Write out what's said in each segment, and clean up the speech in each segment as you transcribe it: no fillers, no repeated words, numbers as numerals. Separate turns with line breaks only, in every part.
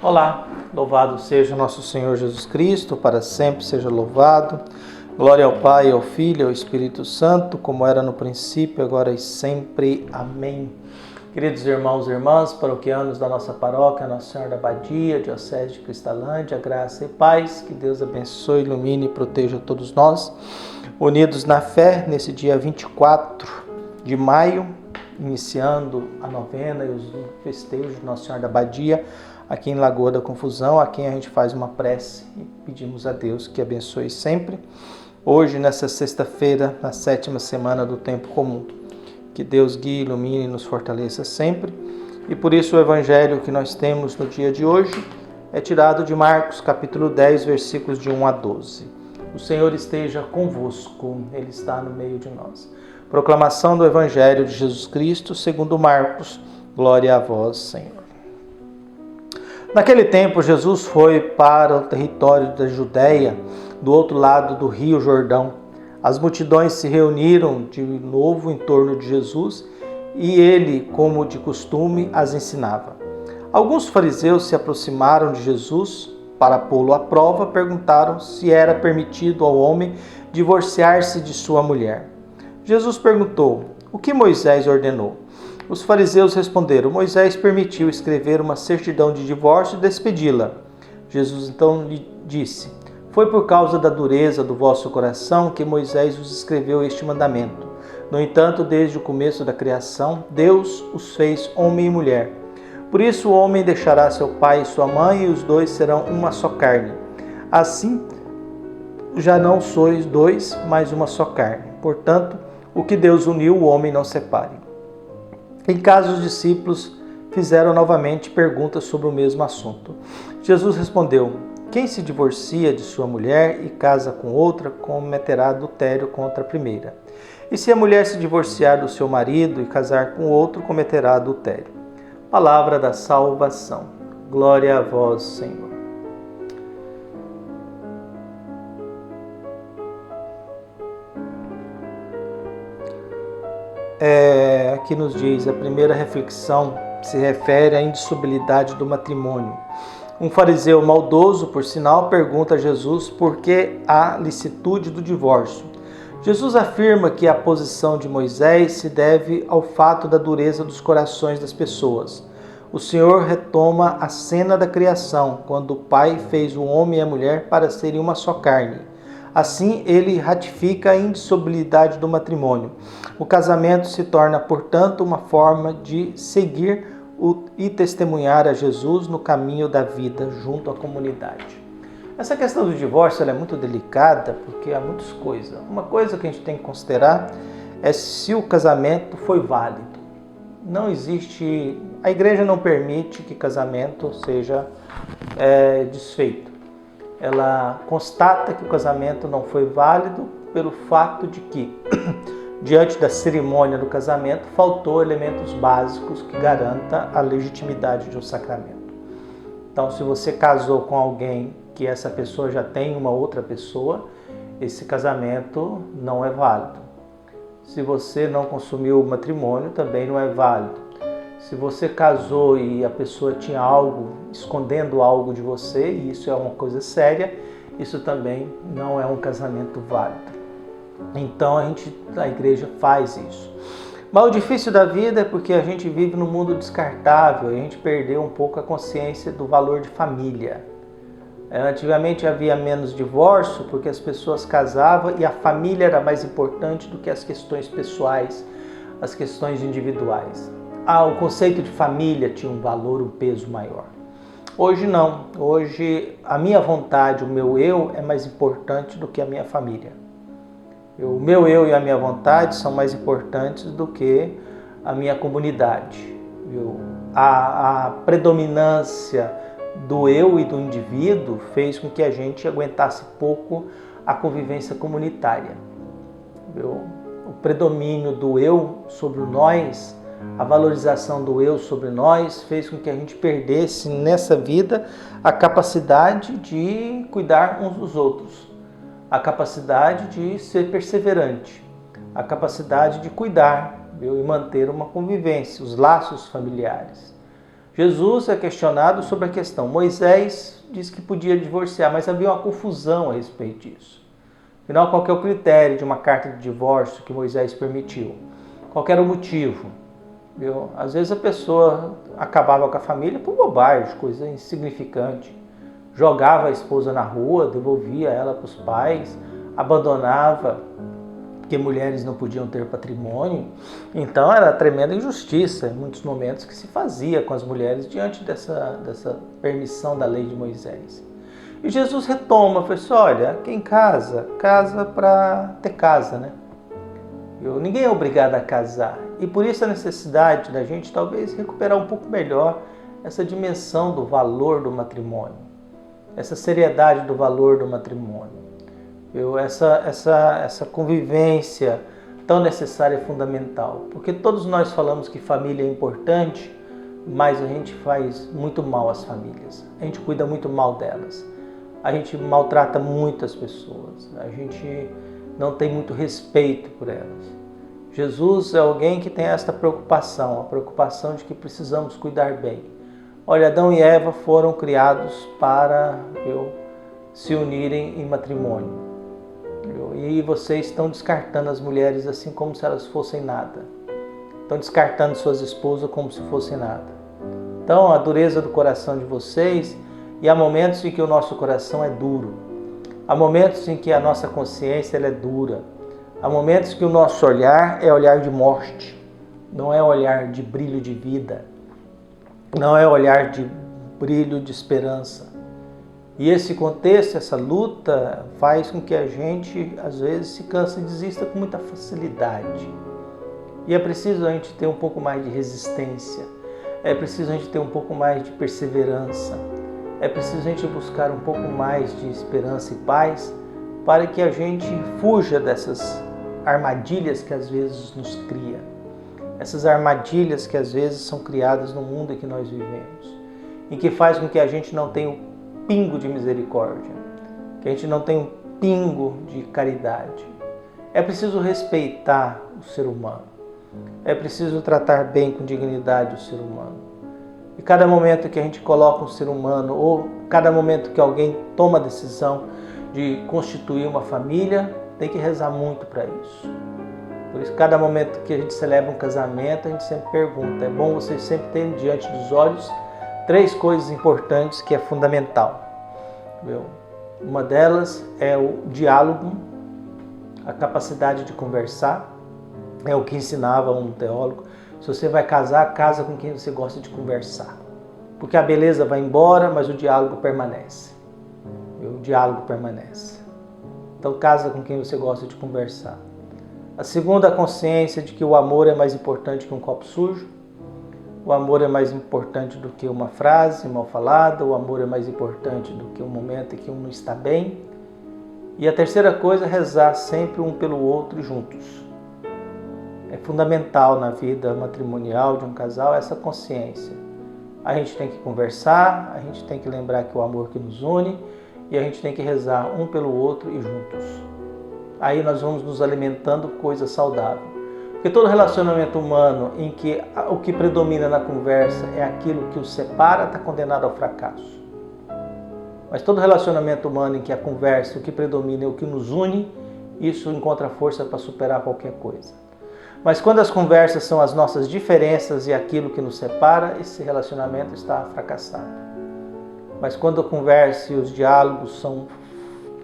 Olá, louvado seja nosso Senhor Jesus Cristo, para sempre seja louvado. Glória ao Pai, ao Filho e ao Espírito Santo, como era no princípio, agora e sempre. Amém. Queridos irmãos e irmãs, paroquianos da nossa paróquia, Nossa Senhora da Abadia, Diocese de Cristalândia, graça e paz, que Deus abençoe, ilumine e proteja todos nós, unidos na fé, nesse dia 24 de maio, iniciando a novena e os festejos de Nossa Senhora da Abadia, aqui em Lagoa da Confusão, a quem a gente faz uma prece e pedimos a Deus que abençoe sempre. Hoje, nessa sexta-feira, na 7ª semana do tempo comum, que Deus guie, ilumine e nos fortaleça sempre. E por isso o evangelho que nós temos no dia de hoje é tirado de Marcos, capítulo 10, versículos de 1 a 12. O Senhor esteja convosco, Ele está no meio de nós. Proclamação do evangelho de Jesus Cristo, segundo Marcos. Glória a vós, Senhor. Naquele tempo, Jesus foi para o território da Judéia, do outro lado do rio Jordão. As multidões se reuniram de novo em torno de Jesus e ele, como de costume, as ensinava. Alguns fariseus se aproximaram de Jesus para pô-lo à prova, perguntaram se era permitido ao homem divorciar-se de sua mulher. Jesus perguntou: o que Moisés ordenou? Os fariseus responderam: Moisés permitiu escrever uma certidão de divórcio e despedi-la. Jesus então lhe disse: foi por causa da dureza do vosso coração que Moisés vos escreveu este mandamento. No entanto, desde o começo da criação, Deus os fez homem e mulher. Por isso o homem deixará seu pai e sua mãe, e os dois serão uma só carne. Assim, já não sois dois, mas uma só carne. Portanto, o que Deus uniu, o homem não separe. Em casa, os discípulos fizeram novamente perguntas sobre o mesmo assunto. Jesus respondeu: quem se divorcia de sua mulher e casa com outra, cometerá adultério contra a primeira. E se a mulher se divorciar do seu marido e casar com outro, cometerá adultério. Palavra da salvação. Glória a vós, Senhor. Aqui nos diz, a primeira reflexão se refere à indissolubilidade do matrimônio. Um fariseu maldoso, por sinal, pergunta a Jesus por que a licitude do divórcio. Jesus afirma que a posição de Moisés se deve ao fato da dureza dos corações das pessoas. O Senhor retoma a cena da criação, quando o Pai fez o homem e a mulher para serem uma só carne. Assim, ele ratifica a indissolubilidade do matrimônio. O casamento se torna, portanto, uma forma de seguir e testemunhar a Jesus no caminho da vida junto à comunidade. Essa questão do divórcio ela é muito delicada porque há muitas coisas. Uma coisa que a gente tem que considerar é se o casamento foi válido. Não existe... A igreja não permite que casamento seja desfeito. Ela constata que o casamento não foi válido pelo fato de que, diante da cerimônia do casamento, faltou elementos básicos que garantam a legitimidade de um sacramento. Então, se você casou com alguém que essa pessoa já tem uma outra pessoa, esse casamento não é válido. Se você não consumiu o matrimônio, também não é válido. Se você casou e a pessoa tinha algo, escondendo algo de você, e isso é uma coisa séria, isso também não é um casamento válido. Então a igreja faz isso. Mas o difícil da vida é porque a gente vive num mundo descartável e a gente perdeu um pouco a consciência do valor de família. Antigamente havia menos divórcio porque as pessoas casavam e a família era mais importante do que as questões pessoais, as questões individuais. O conceito de família tinha um valor, um peso maior. Hoje não. Hoje a minha vontade, o meu eu é mais importante do que a minha família. O meu eu e a minha vontade são mais importantes do que a minha comunidade. A predominância do eu e do indivíduo fez com que a gente aguentasse pouco a convivência comunitária. O predomínio do eu sobre o nós, a valorização do eu sobre nós, fez com que a gente perdesse nessa vida a capacidade de cuidar uns dos outros, a capacidade de ser perseverante, a capacidade de cuidar e manter uma convivência, os laços familiares. Jesus é questionado sobre a questão. Moisés diz que podia divorciar, mas havia uma confusão a respeito disso. Afinal, qual que é o critério de uma carta de divórcio que Moisés permitiu? Qual que era o motivo? Viu? Às vezes a pessoa acabava com a família por bobagem, coisa insignificante. Jogava a esposa na rua, devolvia ela para os pais, abandonava, porque mulheres não podiam ter patrimônio. Então era tremenda injustiça em muitos momentos que se fazia com as mulheres diante dessa permissão da lei de Moisés. E Jesus retoma, fala assim, olha, quem casa para ter casa, né? Ninguém é obrigado a casar. E por isso a necessidade da gente talvez recuperar um pouco melhor essa dimensão do valor do matrimônio, essa seriedade do valor do matrimônio. Essa convivência tão necessária e fundamental. Porque todos nós falamos que família é importante, mas a gente faz muito mal às famílias. A gente cuida muito mal delas. A gente maltrata muitas pessoas. A gente não tem muito respeito por elas. Jesus é alguém que tem esta preocupação, a preocupação de que precisamos cuidar bem. Olha, Adão e Eva foram criados para se unirem em matrimônio. E vocês estão descartando as mulheres assim como se elas fossem nada. Estão descartando suas esposas como se fossem nada. Então, a dureza do coração de vocês, e há momentos em que o nosso coração é duro. Há momentos em que a nossa consciência ela é dura. Há momentos que o nosso olhar é olhar de morte. Não é olhar de brilho de vida. Não é olhar de brilho de esperança. E esse contexto, essa luta, faz com que a gente, às vezes, se canse e desista com muita facilidade. E é preciso a gente ter um pouco mais de resistência. É preciso a gente ter um pouco mais de perseverança. É preciso a gente buscar um pouco mais de esperança e paz para que a gente fuja dessas armadilhas que às vezes nos cria. Essas armadilhas que às vezes são criadas no mundo em que nós vivemos. E que faz com que a gente não tenha um pingo de misericórdia, que a gente não tenha um pingo de caridade. É preciso respeitar o ser humano. É preciso tratar bem com dignidade o ser humano. E cada momento que a gente coloca um ser humano, ou cada momento que alguém toma a decisão de constituir uma família, tem que rezar muito para isso. Por isso, cada momento que a gente celebra um casamento, a gente sempre pergunta, é bom vocês sempre terem diante dos olhos 3 coisas importantes que é fundamental. Uma delas é o diálogo, a capacidade de conversar. É o que ensinava um teólogo. Se você vai casar, casa com quem você gosta de conversar. Porque a beleza vai embora, mas o diálogo permanece. O diálogo permanece. Então casa com quem você gosta de conversar. A segunda, a consciência de que o amor é mais importante que um copo sujo. O amor é mais importante do que uma frase mal falada. O amor é mais importante do que um momento em que um não está bem. E a terceira coisa é rezar sempre um pelo outro juntos. É fundamental na vida matrimonial de um casal essa consciência. A gente tem que conversar, a gente tem que lembrar que o amor que nos une e a gente tem que rezar um pelo outro e juntos. Aí nós vamos nos alimentando coisa saudável. Porque todo relacionamento humano em que o que predomina na conversa é aquilo que o separa, está condenado ao fracasso. Mas todo relacionamento humano em que a conversa, o que predomina é o que nos une, isso encontra força para superar qualquer coisa. Mas quando as conversas são as nossas diferenças e aquilo que nos separa, esse relacionamento está fracassado. Mas quando a conversa e os diálogos são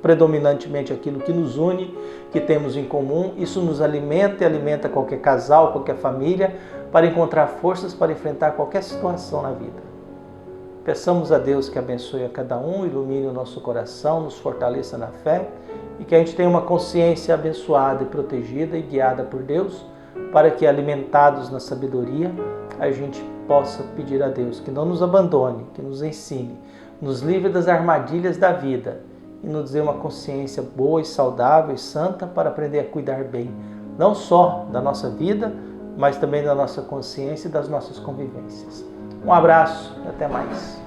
predominantemente aquilo que nos une, que temos em comum, isso nos alimenta e alimenta qualquer casal, qualquer família, para encontrar forças para enfrentar qualquer situação na vida. Peçamos a Deus que abençoe a cada um, ilumine o nosso coração, nos fortaleça na fé e que a gente tenha uma consciência abençoada e protegida e guiada por Deus, para que, alimentados na sabedoria, a gente possa pedir a Deus que não nos abandone, que nos ensine, nos livre das armadilhas da vida e nos dê uma consciência boa e saudável e santa para aprender a cuidar bem, não só da nossa vida, mas também da nossa consciência e das nossas convivências. Um abraço e até mais.